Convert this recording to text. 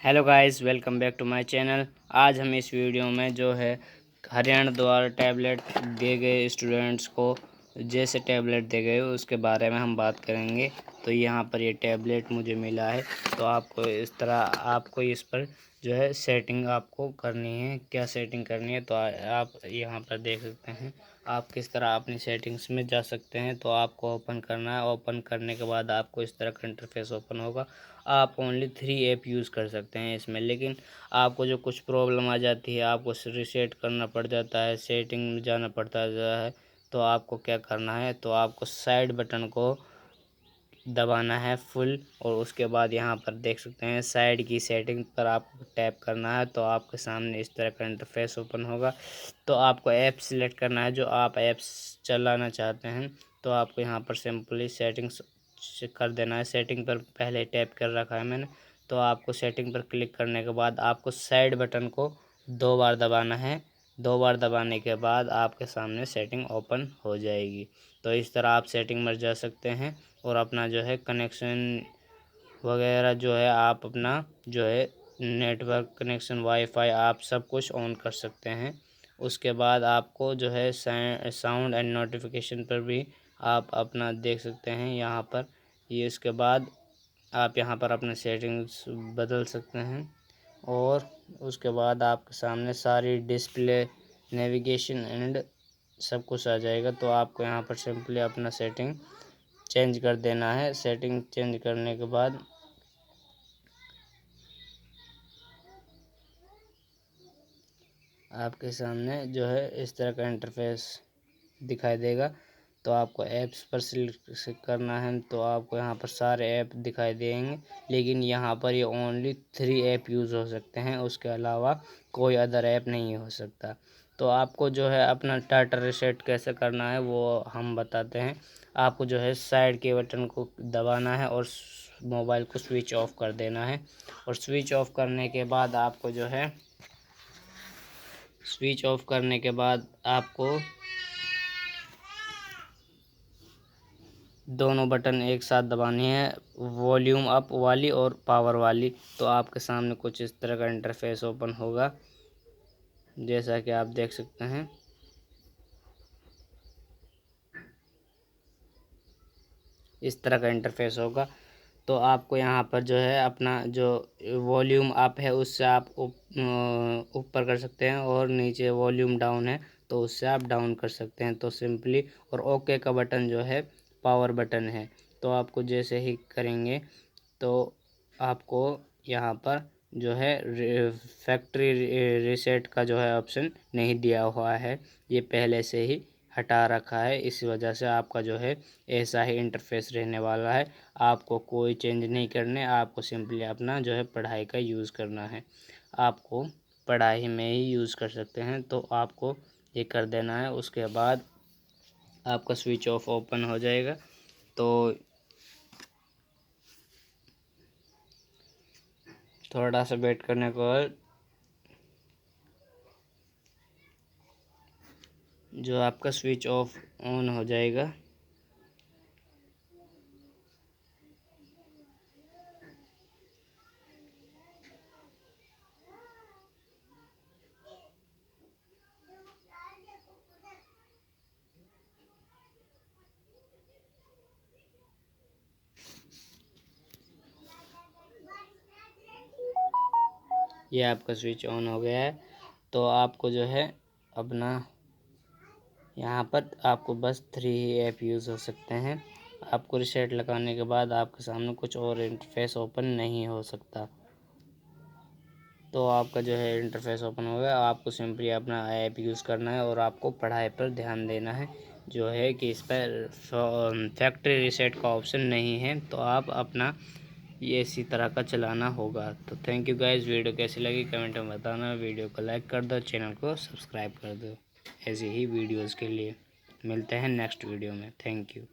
Hello guys, welcome back to my channel. आज हम इस वीडियो में जो है हरियाणा द्वारा टैबलेट दिए गए स्टूडेंट्स को जैसे टैबलेट दिए गए उसके बारे में हम बात करेंगे। तो यहाँ पर ये टैबलेट मुझे मिला है, तो आपको इस तरह आपको इस पर जो है सेटिंग आपको करनी है। क्या सेटिंग करनी है तो आप यहाँ पर देख सकते हैं। आप किस तरह अपनी सेटिंग्स में जा सकते हैं। तो आपको ओपन करना है। ओपन करने के बाद आपको इस तरह का इंटरफेस ओपन होगा। आप ओनली 3 ऐप यूज़ कर सकते हैं इसमें, लेकिन आपको जो कुछ प्रॉब्लम आ जाती है, आपको रिसेट करना पड़ जाता है, सेटिंग में जाना पड़ता है। तो आपको क्या करना है, तो आपको साइड बटन को दबाना है फुल, और उसके बाद यहाँ पर देख सकते हैं साइड की सेटिंग पर आपको टैप करना है। तो आपके सामने इस तरह का इंटरफेस ओपन होगा। तो आपको ऐप सिलेक्ट करना है जो आप ऐप्स चलाना चाहते हैं। तो आपको यहाँ पर सिंपली सेटिंग्स कर देना है। सेटिंग पर पहले टैप कर रखा है मैंने। तो आपको सेटिंग पर क्लिक करने के बाद आपको साइड बटन को 2 बार दबाना है। 2 बार दबाने के बाद आपके सामने सेटिंग ओपन हो जाएगी। तो इस तरह आप सेटिंग में जा सकते हैं और अपना जो है कनेक्शन वगैरह जो है आप अपना जो है नेटवर्क कनेक्शन, वाईफाई, आप सब कुछ ऑन कर सकते हैं। उसके बाद आपको जो है साउंड एंड नोटिफिकेशन पर भी आप अपना देख सकते हैं यहाँ पर। ये इसके बाद आप यहाँ पर अपने सेटिंग्स बदल सकते हैं, और उसके बाद आपके सामने सारी डिस्प्ले, नेविगेशन एंड सब कुछ आ जाएगा। तो आपको यहाँ पर सिंपली अपना सेटिंग चेंज कर देना है। सेटिंग चेंज करने के बाद आपके सामने जो है इस तरह का इंटरफेस दिखाई देगा। तो आपको ऐप्स पर सिलेक्ट करना है। तो आपको यहाँ पर सारे ऐप दिखाई देंगे, लेकिन यहाँ पर ये ओनली 3 ऐप यूज़ हो सकते हैं। उसके अलावा कोई अदर ऐप नहीं हो सकता। तो आपको जो है अपना डाटा रीसेट कैसे करना है वो हम बताते हैं। आपको जो है साइड के बटन को दबाना है और मोबाइल को स्विच ऑफ कर देना है। और स्विच ऑफ करने के बाद आपको जो है स्विच ऑफ करने के बाद आपको दोनों बटन एक साथ दबानी है, वॉल्यूम अप वाली और पावर वाली। तो आपके सामने कुछ इस तरह का इंटरफेस ओपन होगा, जैसा कि आप देख सकते हैं। इस तरह का इंटरफेस होगा। तो आपको यहाँ पर जो है अपना जो वॉल्यूम अप है उससे आप ऊपर कर सकते हैं, और नीचे वॉल्यूम डाउन है तो उससे आप डाउन कर सकते हैं। तो सिंपली, और ओके का बटन जो है पावर बटन है। तो आपको जैसे ही करेंगे तो आपको यहाँ पर जो है फैक्ट्री रीसेट का जो है ऑप्शन नहीं दिया हुआ है, ये पहले से ही हटा रखा है। इस वजह से आपका जो है ऐसा ही इंटरफेस रहने वाला है। आपको कोई चेंज नहीं करने, आपको सिंपली अपना जो है पढ़ाई का यूज़ करना है। आपको पढ़ाई में ही यूज़ कर सकते हैं। तो आपको ये कर देना है। उसके बाद आपका स्विच ऑफ ओपन हो जाएगा। तो थोड़ा सा वेट करने के बाद जो आपका स्विच ऑफ ऑन हो जाएगा। ये आपका स्विच ऑन हो गया है। तो आपको जो है अपना यहाँ पर आपको बस 3 ही ऐप यूज़ हो सकते हैं। आपको रीसेट लगाने के बाद आपके सामने कुछ और इंटरफेस ओपन नहीं हो सकता। तो आपका जो है इंटरफेस ओपन हो गया। आपको सिंपली अपना ऐप यूज़ करना है और आपको पढ़ाई पर ध्यान देना है। जो है कि इस पर फैक्ट्री रीसेट का ऑप्शन नहीं है, तो आप अपना ये इसी तरह का चलाना होगा। तो थैंक यू गाइस, वीडियो कैसी लगी कमेंट में बताना। वीडियो को लाइक कर दो, चैनल को सब्सक्राइब कर दो ऐसी ही वीडियोज़ के लिए। मिलते हैं नेक्स्ट वीडियो में। Thank you.